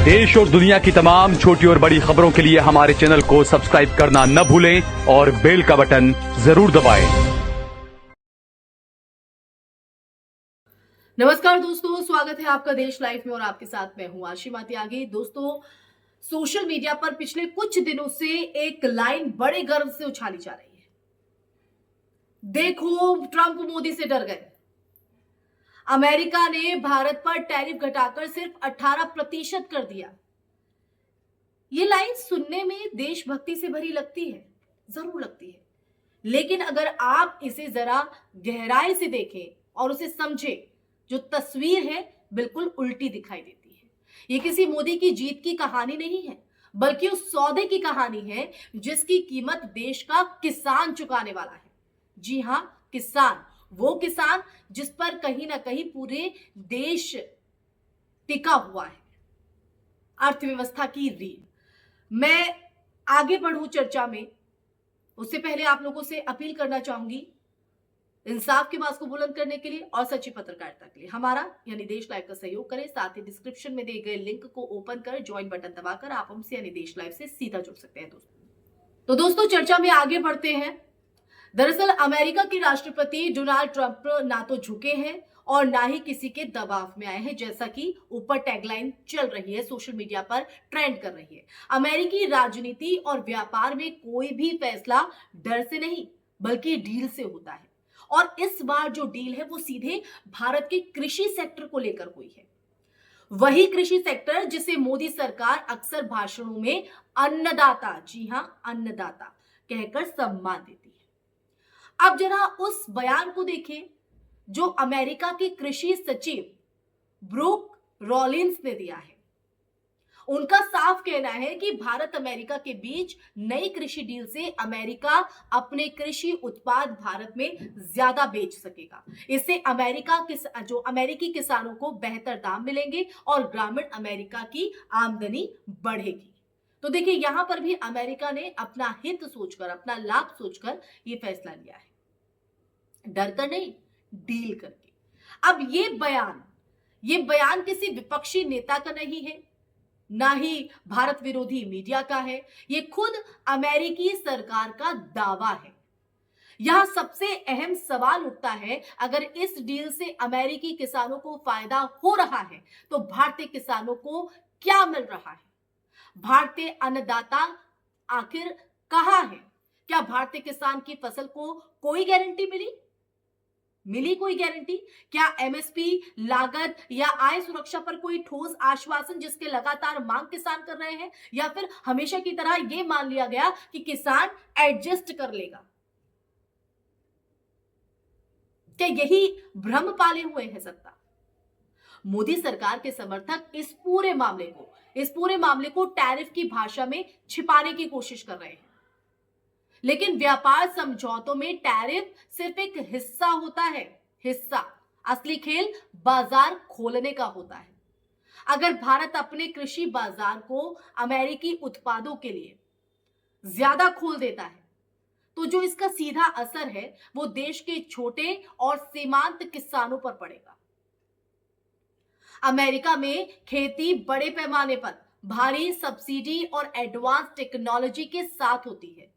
देश और दुनिया की तमाम छोटी और बड़ी खबरों के लिए हमारे चैनल को सब्सक्राइब करना न भूलें और बेल का बटन जरूर दबाएं। नमस्कार दोस्तों, स्वागत है आपका देश लाइव में और आपके साथ मैं हूं आशी मातियागी। दोस्तों, सोशल मीडिया पर पिछले कुछ दिनों से एक लाइन बड़े गर्व से उछाली जा रही है। देखो, ट्रंप मोदी से डर गए। अमेरिका ने भारत पर टैरिफ घटाकर सिर्फ 18% कर दिया। ये लाइन सुनने में देशभक्ति से भरी लगती है, जरूर लगती है, लेकिन अगर आप इसे जरा गहराई से देखें और उसे समझें, जो तस्वीर है बिल्कुल उल्टी दिखाई देती है। ये किसी मोदी की जीत की कहानी नहीं है, बल्कि उस सौदे की कहानी है जिसकी कीमत देश का किसान चुकाने वाला है। जी हां, किसान, वो किसान जिस पर कहीं ना कहीं पूरे देश टिका हुआ है, अर्थव्यवस्था की रीढ़। मैं आगे बढ़ूं चर्चा में, उससे पहले आप लोगों से अपील करना चाहूंगी इंसाफ की आवाज को बुलंद करने के लिए और सच्ची पत्रकारिता के लिए हमारा यानी देश लाइव का सहयोग करें। साथ ही डिस्क्रिप्शन में दिए गए लिंक को ओपन कर ज्वाइन बटन दबाकर आप हमसे यानी देश लाइव से सीधा जुड़ सकते हैं। दोस्तों चर्चा में आगे बढ़ते हैं। दरअसल अमेरिका के राष्ट्रपति डोनाल्ड ट्रंप ना तो झुके हैं और ना ही किसी के दबाव में आए हैं, जैसा कि ऊपर टैगलाइन चल रही है, सोशल मीडिया पर ट्रेंड कर रही है। अमेरिकी राजनीति और व्यापार में कोई भी फैसला डर से नहीं बल्कि डील से होता है, और इस बार जो डील है वो सीधे भारत के कृषि सेक्टर को लेकर हुई है। वही कृषि सेक्टर जिसे मोदी सरकार अक्सर भाषणों में अन्नदाता, जी हां अन्नदाता कहकर सम्मान देती है। अब जरा उस बयान को देखें जो अमेरिका के कृषि सचिव ब्रूक रॉलिंस ने दिया है। उनका साफ कहना है कि भारत अमेरिका के बीच नई कृषि डील से अमेरिका अपने कृषि उत्पाद भारत में ज्यादा बेच सकेगा। इससे अमेरिकी किसानों को बेहतर दाम मिलेंगे और ग्रामीण अमेरिका की आमदनी बढ़ेगी। तो देखिए, यहां पर भी अमेरिका ने अपना हित सोचकर, अपना लाभ सोचकर यह फैसला लिया है, डरकर नहीं, डील करके। अब ये बयान किसी विपक्षी नेता का नहीं है, ना ही भारत विरोधी मीडिया का है, ये खुद अमेरिकी सरकार का दावा है। यहां सबसे अहम सवाल उठता है, अगर इस डील से अमेरिकी किसानों को फायदा हो रहा है तो भारतीय किसानों को क्या मिल रहा है? भारतीय अन्नदाता आखिर कहां है? क्या भारतीय किसान की फसल को कोई गारंटी मिली कोई गारंटी? क्या एमएसपी, लागत या आय सुरक्षा पर कोई ठोस आश्वासन जिसके लगातार मांग किसान कर रहे हैं, या फिर हमेशा की तरह यह मान लिया गया कि किसान एडजस्ट कर लेगा? क्या यही भ्रम पाले हुए है सत्ता? मोदी सरकार के समर्थक इस पूरे मामले को टैरिफ की भाषा में छिपाने की कोशिश कर रहे हैं, लेकिन व्यापार समझौतों में टैरिफ सिर्फ एक हिस्सा होता है। असली खेल बाजार खोलने का होता है। अगर भारत अपने कृषि बाजार को अमेरिकी उत्पादों के लिए ज्यादा खोल देता है तो जो इसका सीधा असर है वो देश के छोटे और सीमांत किसानों पर पड़ेगा। अमेरिका में खेती बड़े पैमाने पर भारी सब्सिडी और एडवांस टेक्नोलॉजी के साथ होती है।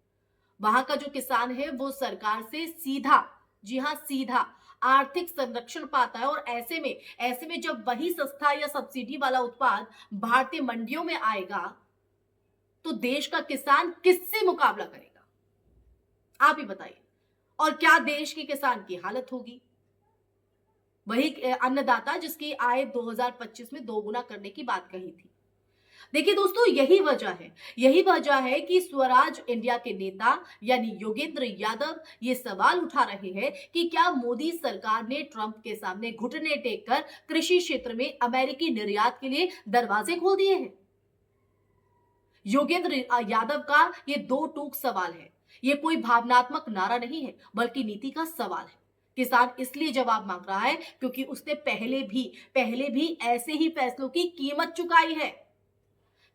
वहां का जो किसान है वो सरकार से सीधा, जी हां सीधा आर्थिक संरक्षण पाता है, और ऐसे में जब वही सस्ता या सब्सिडी वाला उत्पाद भारतीय मंडियों में आएगा तो देश का किसान किससे मुकाबला करेगा? आप ही बताइए। और क्या देश के किसान की हालत होगी? वही अन्नदाता जिसकी आय 2025 में दोगुना करने की बात कही थी। देखिए दोस्तों, यही वजह है कि स्वराज इंडिया के नेता यानी योगेंद्र यादव ये सवाल उठा रहे हैं कि क्या मोदी सरकार ने ट्रंप के सामने घुटने टेक कर कृषि क्षेत्र में अमेरिकी निर्यात के लिए दरवाजे खोल दिए हैं? योगेंद्र यादव का ये दो टूक सवाल है। ये कोई भावनात्मक नारा नहीं है बल्कि नीति का सवाल है। किसान इसलिए जवाब मांग रहा है क्योंकि उसने पहले भी ऐसे ही फैसलों की कीमत चुकाई है,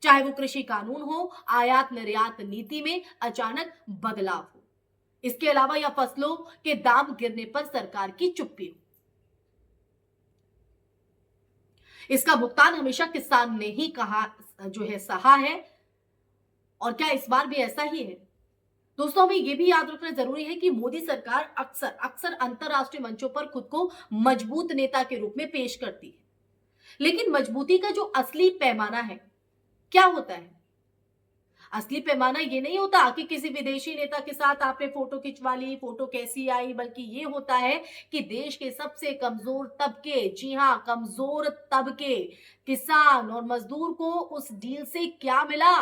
चाहे वो कृषि कानून हो, आयात निर्यात नीति में अचानक बदलाव हो, इसके अलावा या फसलों के दाम गिरने पर सरकार की चुप्पी हो। इसका भुगतान हमेशा किसान ने ही जो है सहा है, और क्या इस बार भी ऐसा ही है? दोस्तों, हमें यह भी याद रखना जरूरी है कि मोदी सरकार अक्सर अंतरराष्ट्रीय मंचों पर खुद को मजबूत नेता के रूप में पेश करती है, लेकिन मजबूती का जो असली पैमाना है क्या होता है? असली पैमाना ये नहीं होता कि किसी विदेशी नेता के साथ आपने फोटो खिंचवा ली, फोटो कैसी आई, बल्कि ये होता है कि देश के सबसे कमजोर तबके, जी हां, कमजोर तबके, किसान और मजदूर को उस डील से क्या मिला।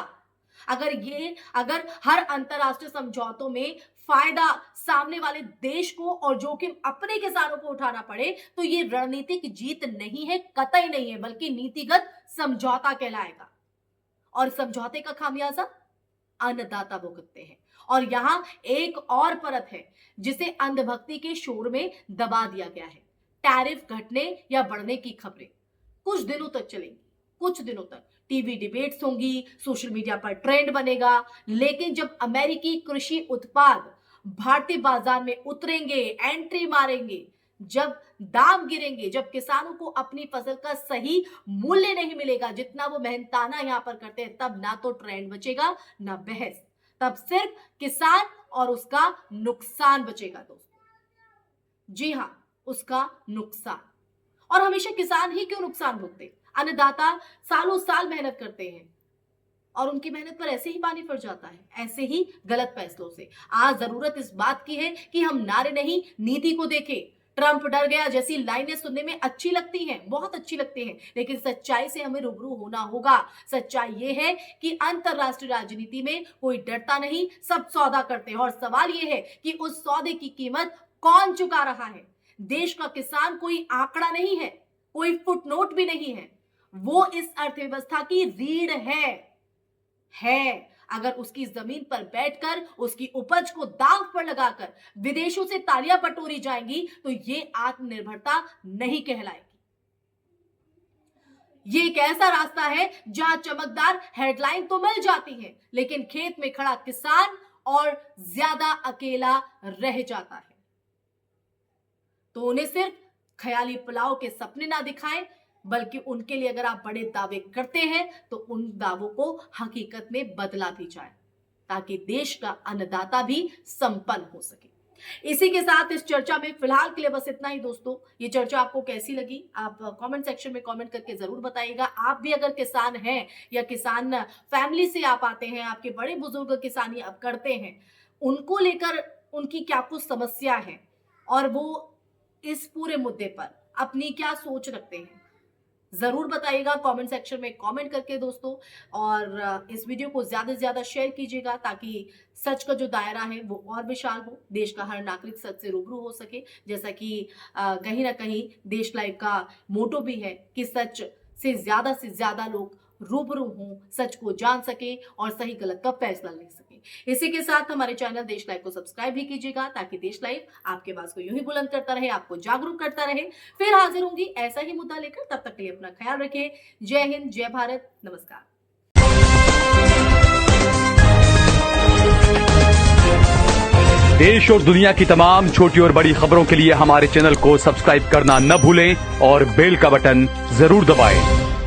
अगर हर अंतरराष्ट्रीय समझौतों में फायदा सामने वाले देश को और जोखिम अपने किसानों को उठाना पड़े, तो ये रणनीतिक जीत नहीं है, कतई नहीं है, बल्कि नीतिगत समझौता कहलाएगा। और समझौते का खामियाजा अन्नदाता भुगतते हैं। और यहां एक और परत है जिसे अंधभक्ति के शोर में दबा दिया गया है। टैरिफ घटने या बढ़ने की खबरें कुछ दिनों तक चलेंगी, कुछ दिनों तक टीवी डिबेट्स होंगी, सोशल मीडिया पर ट्रेंड बनेगा, लेकिन जब अमेरिकी कृषि उत्पाद भारतीय बाजार में उतरेंगे, एंट्री मारेंगे, जब दाम गिरेंगे, जब किसानों को अपनी फसल का सही मूल्य नहीं मिलेगा जितना वो मेहनताना यहां पर करते हैं, तब ना तो ट्रेंड बचेगा ना बहस, तब सिर्फ किसान और उसका नुकसान बचेगा। दोस्तों, जी हां, उसका नुकसान। और हमेशा किसान ही क्यों नुकसान भुगते? अन्नदाता सालों साल मेहनत करते हैं और उनकी मेहनत पर ऐसे ही पानी फिर जाता है, ऐसे ही गलत फैसलों से। आज जरूरत इस बात की है कि हम नारे नहीं, नीति को देखें। ट्रंप डर गया जैसी लाइनें सुनने में अच्छी लगती हैं, बहुत अच्छी लगती हैं, लेकिन सच्चाई से हमें रूबरू होना होगा। सच्चाई यह है कि अंतरराष्ट्रीय राजनीति में कोई डरता नहीं, सब सौदा करते हैं, और सवाल यह है कि उस सौदे की कीमत कौन चुका रहा है। देश का किसान कोई आंकड़ा नहीं है, कोई फुटनोट भी नहीं है, वो इस अर्थव्यवस्था की रीढ़ है। अगर उसकी जमीन पर बैठकर उसकी उपज को दांव पर लगाकर विदेशों से तालियां बटोरी जाएंगी, तो ये आत्मनिर्भरता नहीं कहलाएगी। ये एक ऐसा रास्ता है जहां चमकदार हेडलाइन तो मिल जाती है, लेकिन खेत में खड़ा किसान और ज्यादा अकेला रह जाता है। तो उन्हें सिर्फ ख्याली पुलाव के सपने ना दिखाएं, बल्कि उनके लिए अगर आप बड़े दावे करते हैं तो उन दावों को हकीकत में बदला भी जाए, ताकि देश का अन्नदाता भी संपन्न हो सके। इसी के साथ इस चर्चा में फिलहाल के लिए बस इतना ही। दोस्तों, ये चर्चा आपको कैसी लगी आप कमेंट सेक्शन में कमेंट करके जरूर बताइएगा। आप भी अगर किसान हैं या किसान फैमिली से आप आते हैं, आपके बड़े बुजुर्ग किसानी आप करते हैं, उनको लेकर उनकी क्या कुछ समस्या है और वो इस पूरे मुद्दे पर अपनी क्या सोच रखते हैं, जरूर बताइएगा कमेंट सेक्शन में कमेंट करके। दोस्तों, और इस वीडियो को ज्यादा से ज्यादा शेयर कीजिएगा, ताकि सच का जो दायरा है वो और विशाल हो, देश का हर नागरिक सच से रूबरू हो सके। जैसा कि कहीं ना कहीं देश लाइव का मोटो भी है कि सच से ज्यादा लोग रूबरू हों, सच को जान सके और सही गलत का फैसला ले सके। इसी के साथ हमारे चैनल देश लाइव को सब्सक्राइब भी कीजिएगा, ताकि देश लाइव आपके आवाज को यूं ही बुलंद करता रहे, आपको जागरूक करता रहे। फिर हाजिर होंगी ऐसा ही मुद्दा लेकर, तब तक के लिए अपना ख्याल रखें। जय हिंद, जय भारत, नमस्कार। देश और दुनिया की तमाम छोटी और बड़ी खबरों के लिए हमारे चैनल को सब्सक्राइब करना न भूलें और बेल का बटन जरूर दबाएं।